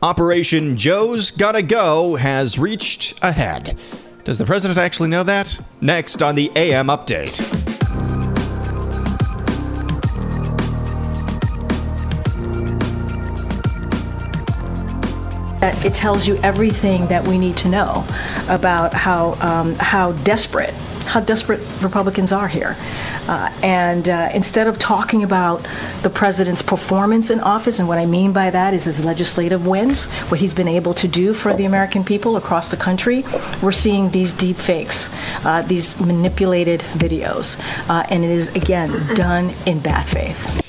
Operation Joe's Gotta Go has reached a head. Does the president actually know that? Next on the AM Update. It tells you everything that we need to know about how desperate Republicans are here. And instead of talking about the president's performance in office, and what I mean by that is his legislative wins, what he's been able to do for the American people across the country, we're seeing these deep fakes, these manipulated videos. And it is, again, done in bad faith.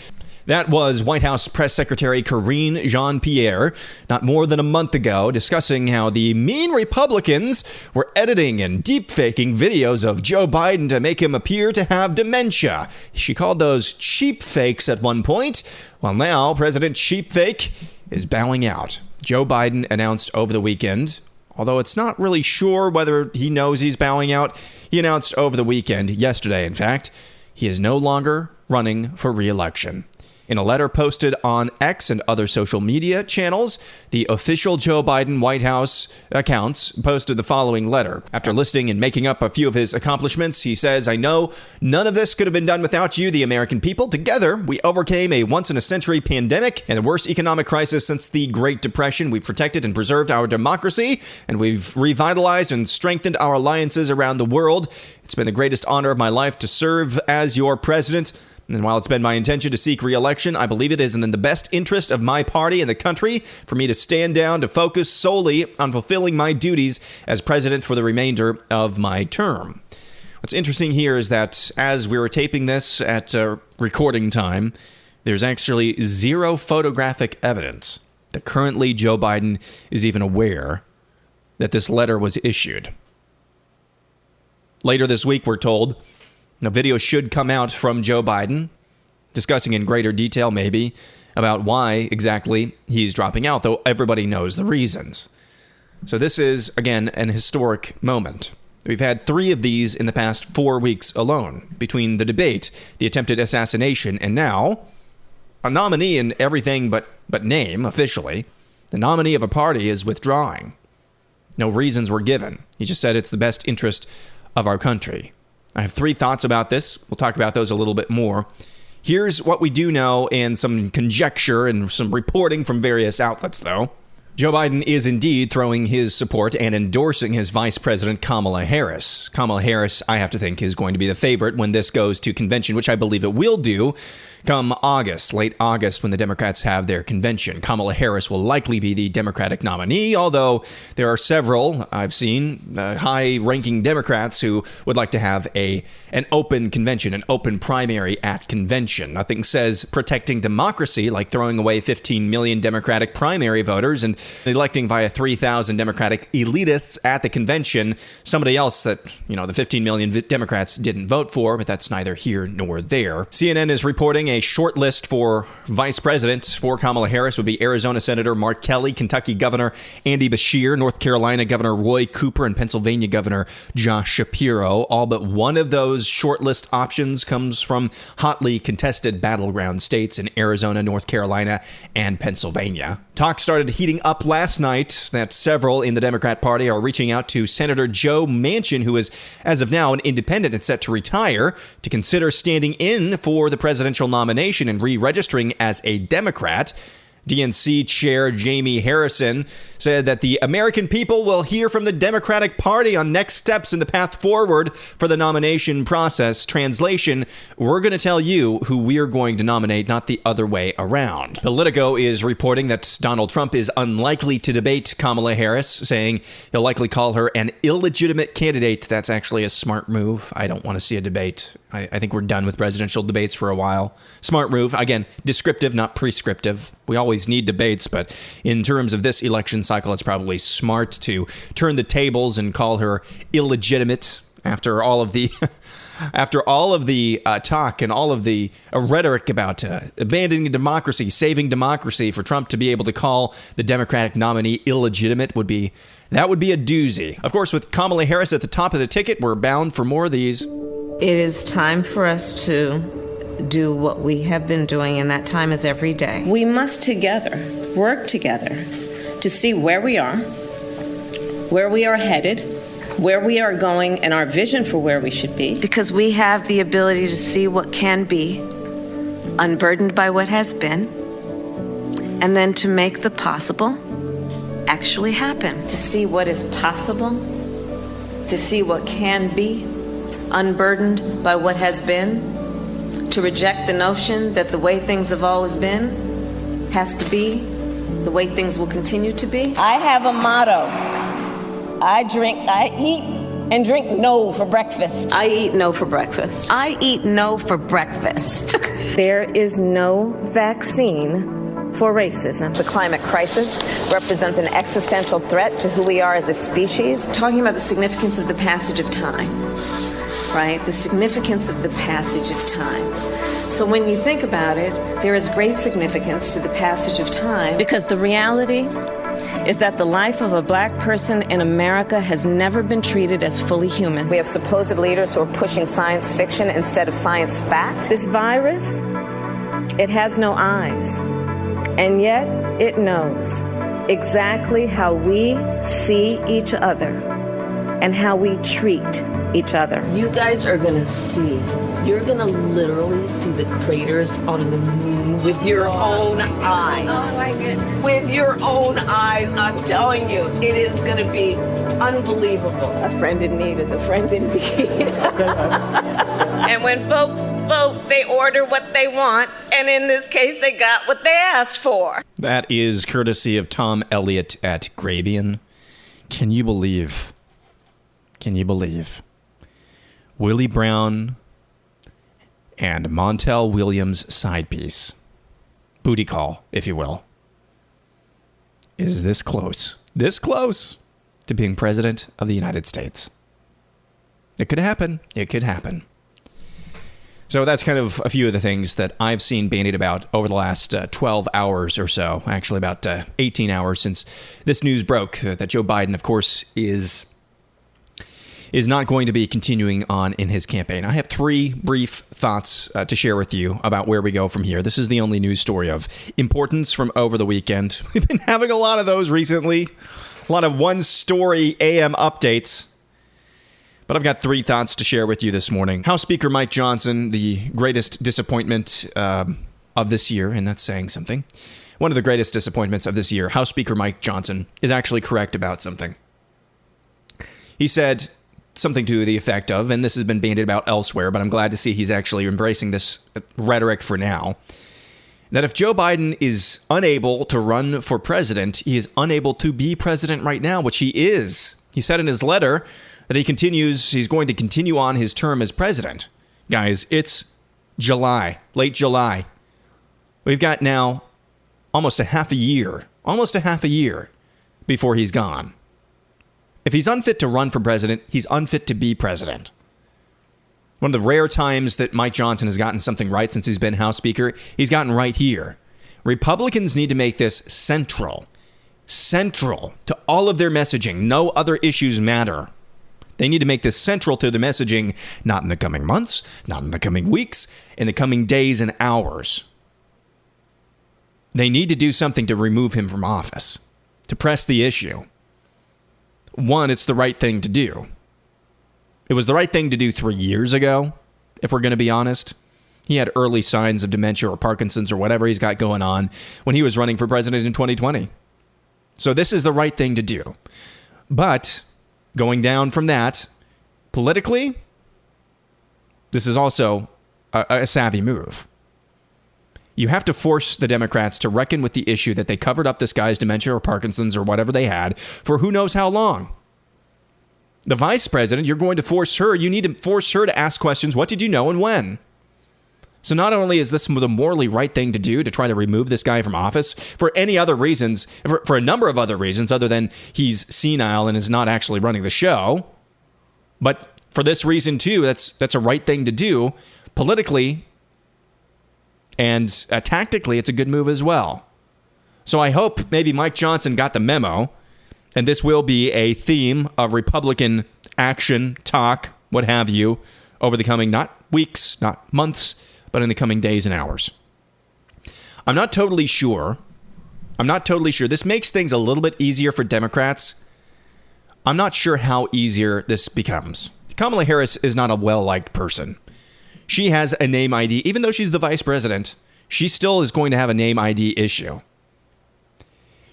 That was White House Press Secretary Karine Jean-Pierre not more than a month ago discussing how the mean Republicans were editing and deepfaking videos of Joe Biden to make him appear to have dementia. She called those cheap fakes at one point. Well, now President Cheapfake is bowing out. Joe Biden announced over the weekend, although it's not really sure whether he knows he's bowing out, he announced over the weekend, yesterday in fact, he is no longer running for re-election. In a letter posted on X and other social media channels, the official Joe Biden White House accounts posted the following letter. After listing and making up a few of his accomplishments, he says, "I know none of this could have been done without you, the American people. Together, we overcame a once-in-a-century pandemic and the worst economic crisis since the Great Depression. We've protected and preserved our democracy, and we've revitalized and strengthened our alliances around the world. It's been the greatest honor of my life to serve as your president. And while it's been my intention to seek re-election, I believe it is in the best interest of my party and the country for me to stand down to focus solely on fulfilling my duties as president for the remainder of my term." What's interesting here is that as we were taping this at recording time, there's actually zero photographic evidence that currently Joe Biden is even aware that this letter was issued. Later this week, we're told, a video should come out from Joe Biden, discussing in greater detail, maybe, about why exactly he's dropping out, though everybody knows the reasons. So this is, again, an historic moment. We've had 3 of these in the past 4 weeks alone, between the debate, the attempted assassination, and now, a nominee in everything but name, officially. The nominee of a party is withdrawing. No reasons were given. He just said it's the best interest of our country. I have 3 thoughts about this. We'll talk about those a little bit more. Here's what we do know and some conjecture and some reporting from various outlets, though. Joe Biden is indeed throwing his support and endorsing his Vice President Kamala Harris. Kamala Harris, I have to think, is going to be the favorite when this goes to convention, which I believe it will do come August, late August, when the Democrats have their convention. Kamala Harris will likely be the Democratic nominee, although there are several, I've seen, high-ranking Democrats who would like to have an open convention, an open primary at convention. Nothing says protecting democracy like throwing away 15 million Democratic primary voters and electing via 3,000 Democratic elitists at the convention, somebody else that, the 15 million Democrats didn't vote for, but that's neither here nor there. CNN is reporting a short list for vice president for Kamala Harris would be Arizona Senator Mark Kelly, Kentucky Governor Andy Beshear, North Carolina Governor Roy Cooper, and Pennsylvania Governor Josh Shapiro. All but one of those shortlist options comes from hotly contested battleground states in Arizona, North Carolina, and Pennsylvania. Talk started heating up last night that several in the Democrat Party are reaching out to Senator Joe Manchin, who is, as of now, an independent and set to retire, to consider standing in for the presidential nomination and re-registering as a Democrat. DNC Chair Jamie Harrison said that the American people will hear from the Democratic Party on next steps in the path forward for the nomination process. Translation, we're going to tell you who we're going to nominate, not the other way around. Politico is reporting that Donald Trump is unlikely to debate Kamala Harris, saying he'll likely call her an illegitimate candidate. That's actually a smart move. I don't want to see a debate. I think we're done with presidential debates for a while. Smart move. Again, descriptive, not prescriptive. We always need debates, but in terms of this election cycle, it's probably smart to turn the tables and call her illegitimate after all of the talk and all of the rhetoric about abandoning democracy, saving democracy. For Trump to be able to call the Democratic nominee illegitimate would be a doozy. Of course, with Kamala Harris at the top of the ticket, we're bound for more of these. It is time for us to do what we have been doing, and that time is every day. We must together work together to see where we are headed, where we are going, and our vision for where we should be. Because we have the ability to see what can be, unburdened by what has been, and then to make the possible actually happen. To see what is possible, to see what can be, unburdened by what has been, to reject the notion that the way things have always been has to be the way things will continue to be. I have a motto. I eat and drink no for breakfast. I eat no for breakfast. I eat no for breakfast. There is no vaccine for racism. The climate crisis represents an existential threat to who we are as a species. Talking about the significance of the passage of time, right? The significance of the passage of time. So when you think about it, there is great significance to the passage of time. Because the reality is that the life of a black person in America has never been treated as fully human. We have supposed leaders who are pushing science fiction instead of science fact. This virus, it has no eyes, and yet it knows exactly how we see each other and how we treat each other. You guys are gonna see. You're gonna literally see the craters on the moon with your own eyes. Oh my goodness. With your own eyes, I'm telling you, it is gonna be unbelievable. A friend in need is a friend indeed. And when folks vote, they order what they want, and in this case, they got what they asked for. That is courtesy of Tom Elliott at Grabien. Can you believe? Willie Brown and Montel Williams' side piece, booty call, if you will, is this close to being president of the United States. It could happen. So that's kind of a few of the things that I've seen bandied about over the last 12 hours or so, actually about 18 hours since this news broke that Joe Biden, of course, is not going to be continuing on in his campaign. I have 3 brief thoughts to share with you about where we go from here. This is the only news story of importance from over the weekend. We've been having a lot of those recently, a lot of one-story AM updates. But I've got 3 thoughts to share with you this morning. House Speaker Mike Johnson, the greatest disappointment of this year, and that's saying something. One of the greatest disappointments of this year, House Speaker Mike Johnson is actually correct about something. He said something to the effect of, and this has been bandied about elsewhere, but I'm glad to see he's actually embracing this rhetoric for now, that if Joe Biden is unable to run for president, he is unable to be president right now, which he is. He said in his letter that he's going to continue on his term as president. Guys, it's July, late July. We've got now almost a half a year before he's gone. If he's unfit to run for president, he's unfit to be president. One of the rare times that Mike Johnson has gotten something right since he's been House Speaker, he's gotten right here. Republicans need to make this central to all of their messaging. No other issues matter. They need to make this central to the messaging, not in the coming months, not in the coming weeks, in the coming days and hours. They need to do something to remove him from office, to press the issue. One, it's the right thing to do. It was the right thing to do 3 years ago, if we're going to be honest. He had early signs of dementia or Parkinson's or whatever he's got going on when he was running for president in 2020. So this is the right thing to do. But going down from that, politically, this is also a savvy move. You have to force the Democrats to reckon with the issue that they covered up this guy's dementia or Parkinson's or whatever they had for who knows how long. The vice president, you need to force her to ask questions. What did you know and when? So not only is this the morally right thing to do to try to remove this guy from office for any other reasons, for a number of other reasons other than he's senile and is not actually running the show, but for this reason too, that's a right thing to do politically, and tactically, it's a good move as well. So I hope maybe Mike Johnson got the memo, and this will be a theme of Republican action, talk, what have you, over the coming, not weeks, not months, but in the coming days and hours. I'm not totally sure I'm not totally sure. This makes things a little bit easier for Democrats. I'm not sure how easier this becomes. Kamala Harris is not a well-liked person. She has a name ID. Even though she's the vice president, she still is going to have a name ID issue.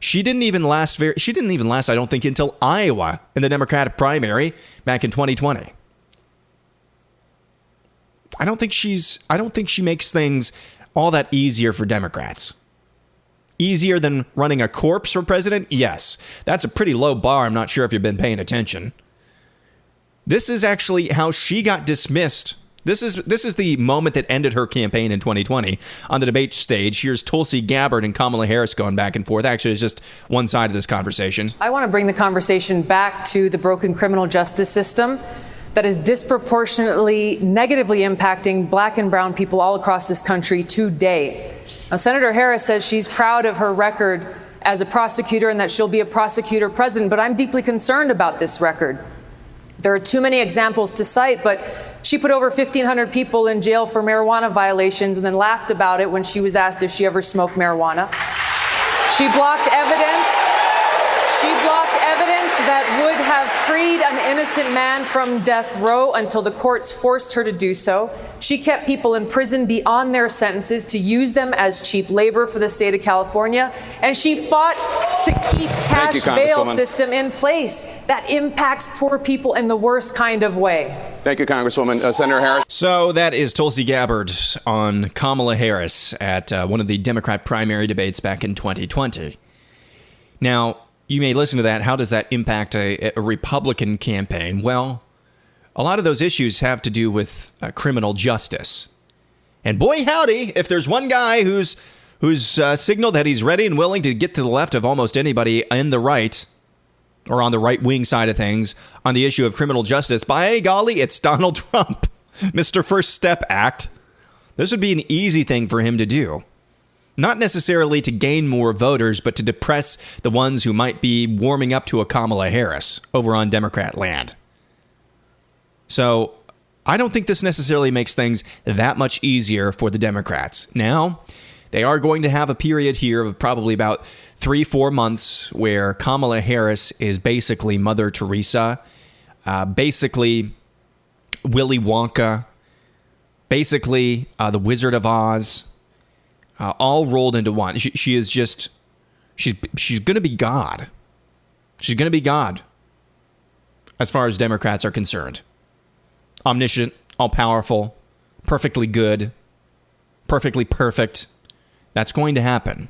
She didn't even last, I don't think, until Iowa in the Democratic primary back in 2020. I don't think she makes things all that easier for Democrats. Easier than running a corpse for president? Yes. That's a pretty low bar. I'm not sure if you've been paying attention. This is actually how she got dismissed. This is the moment that ended her campaign in 2020 on the debate stage. Here's Tulsi Gabbard and Kamala Harris going back and forth. Actually, it's just one side of this conversation. I want to bring the conversation back to the broken criminal justice system that is disproportionately negatively impacting black and brown people all across this country today. Now, Senator Harris says she's proud of her record as a prosecutor and that she'll be a prosecutor president, but I'm deeply concerned about this record. There are too many examples to cite, but she put over 1,500 people in jail for marijuana violations and then laughed about it when she was asked if she ever smoked marijuana. She blocked evidence. That would have freed an innocent man from death row until the courts forced her to do so. She kept people in prison beyond their sentences to use them as cheap labor for the state of California. And she fought to keep cash bail system in place that impacts poor people in the worst kind of way. Thank you, Congresswoman. Senator Harris. So that is Tulsi Gabbard on Kamala Harris at one of the Democrat primary debates back in 2020. Now, you may listen to that. How does that impact a Republican campaign? Well, a lot of those issues have to do with criminal justice. And boy, howdy, if there's one guy who's signaled that he's ready and willing to get to the left of almost anybody in the right or on the right wing side of things on the issue of criminal justice, by golly, it's Donald Trump, Mr. First Step Act. This would be an easy thing for him to do. Not necessarily to gain more voters, but to depress the ones who might be warming up to a Kamala Harris over on Democrat land. So I don't think this necessarily makes things that much easier for the Democrats. Now, they are going to have a period here of probably about 3-4 months where Kamala Harris is basically Mother Teresa, basically Willy Wonka, basically the Wizard of Oz. All rolled into one. She is just, she's going to be God. She's going to be God as far as Democrats are concerned. Omniscient, all-powerful, perfectly good, perfectly perfect. That's going to happen.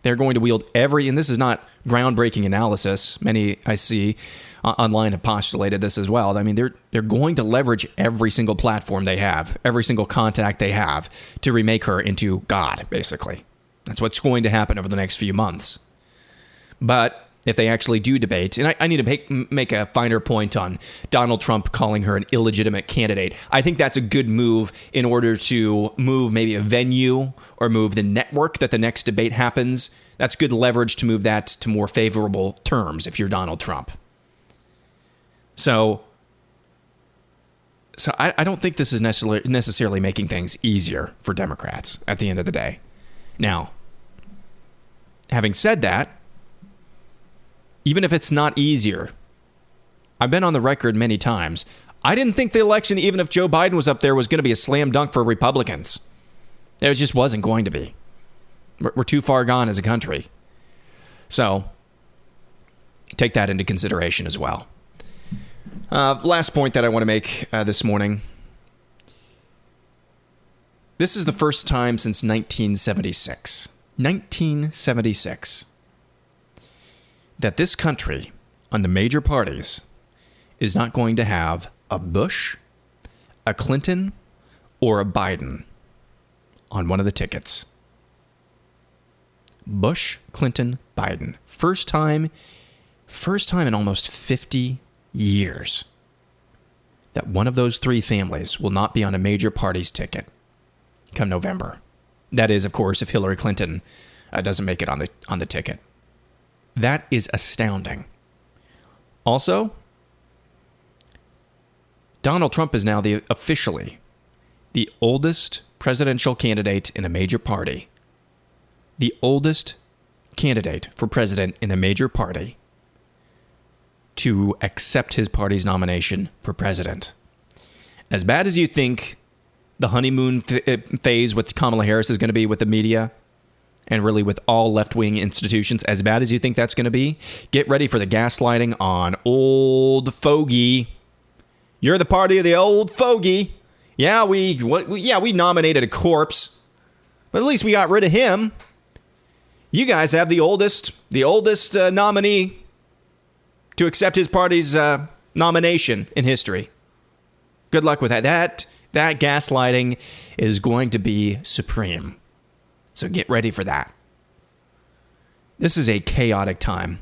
They're going to wield and this is not groundbreaking analysis. Many I see online have postulated this as well. I mean, they're going to leverage every single platform they have, every single contact they have to remake her into God, basically. That's what's going to happen over the next few months. But if they actually do debate, and I need to make a finer point on Donald Trump calling her an illegitimate candidate. I think that's a good move in order to move maybe a venue or move the network that the next debate happens. That's good leverage to move that to more favorable terms if you're Donald Trump. So I don't think this is necessarily making things easier for Democrats at the end of the day. Now, having said that, even if it's not easier, I've been on the record many times. I didn't think the election, even if Joe Biden was up there, was going to be a slam dunk for Republicans. It just wasn't going to be. We're too far gone as a country. So take that into consideration as well. Last point that I want to make this morning. This is the first time since 1976. 1976. That this country, on the major parties, is not going to have a Bush, a Clinton, or a Biden on one of the tickets. Bush, Clinton, Biden. First time in almost 50 years that one of those three families will not be on a major party's ticket come November. That is, of course, if Hillary Clinton doesn't make it on the ticket. That is astounding. Also, Donald Trump is now officially the oldest presidential candidate in a major party. The oldest candidate for president in a major party to accept his party's nomination for president. As bad as you think the honeymoon phase with Kamala Harris is going to be with the media and really with all left-wing institutions, as bad as you think that's going to be, get ready for the gaslighting on old fogey. You're the party of the old fogey. Yeah, we nominated a corpse, but at least we got rid of him. You guys have the oldest nominee to accept his party's nomination in history. Good luck with that. That gaslighting is going to be supreme. So get ready for that. This is a chaotic time.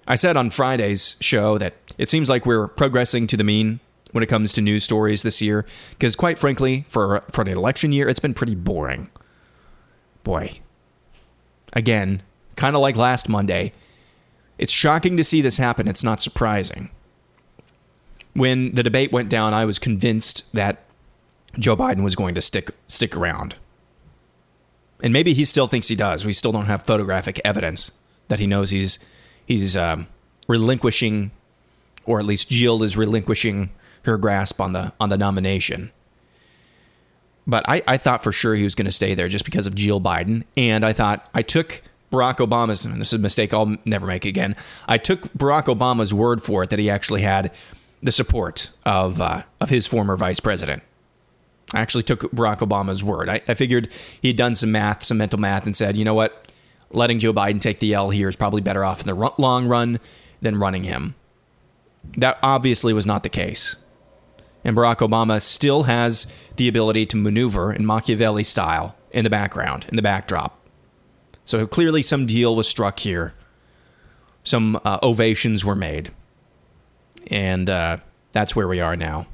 I said on Friday's show that it seems like we're progressing to the mean when it comes to news stories this year, because quite frankly, for an election year, it's been pretty boring. Boy. Again, kind of like last Monday, it's shocking to see this happen. It's not surprising. When the debate went down, I was convinced that Joe Biden was going to stick around. And maybe he still thinks he does. We still don't have photographic evidence that he knows he's relinquishing, or at least Jill is relinquishing her grasp on the nomination. But I thought for sure he was going to stay there just because of Jill Biden. And I took Barack Obama's, and this is a mistake I'll never make again, I took Barack Obama's word for it that he actually had the support of his former vice president. I actually took Barack Obama's word. I figured he'd done some mental math, and said, you know what, letting Joe Biden take the L here is probably better off in the long run than running him. That obviously was not the case. And Barack Obama still has the ability to maneuver in Machiavelli style in the background, in the backdrop. So clearly some deal was struck here. Some ovations were made. And that's where we are now.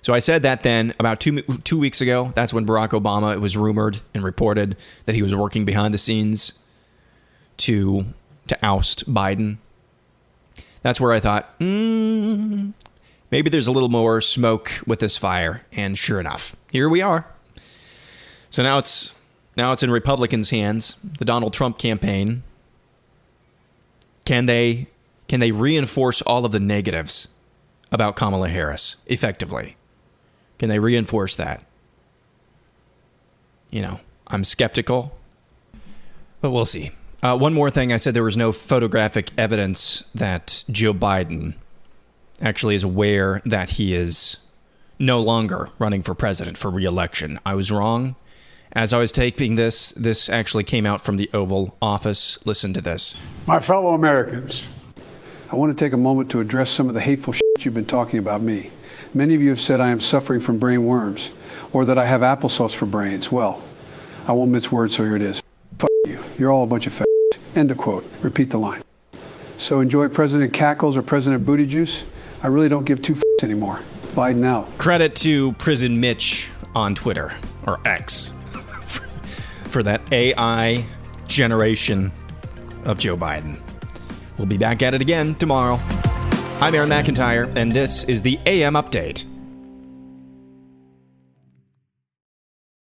So I said that then about two weeks ago. That's when Barack Obama, it was rumored and reported that he was working behind the scenes to oust Biden. That's where I thought, maybe there's a little more smoke with this fire. And sure enough, here we are. So now it's in Republicans' hands, the Donald Trump campaign. Can they reinforce all of the negatives about Kamala Harris effectively? Can they reinforce that? I'm skeptical, but we'll see. One more thing, I said there was no photographic evidence that Joe Biden actually is aware that he is no longer running for president for re-election. I was wrong. As I was taping this actually came out from the Oval Office. Listen to this. My fellow Americans, I want to take a moment to address some of the hateful shit you've been talking about me. Many of you have said I am suffering from brain worms, or that I have applesauce for brains. Well, I won't mince words, so here it is. Fuck you. You're all a bunch of f***s. End of quote. Repeat the line. So enjoy President Cackles or President Booty Juice. I really don't give two f***s anymore. Biden out. Credit to Prison Mitch on Twitter, or X, for that AI generation of Joe Biden. We'll be back at it again tomorrow. I'm Aaron McIntyre, and this is the AM Update.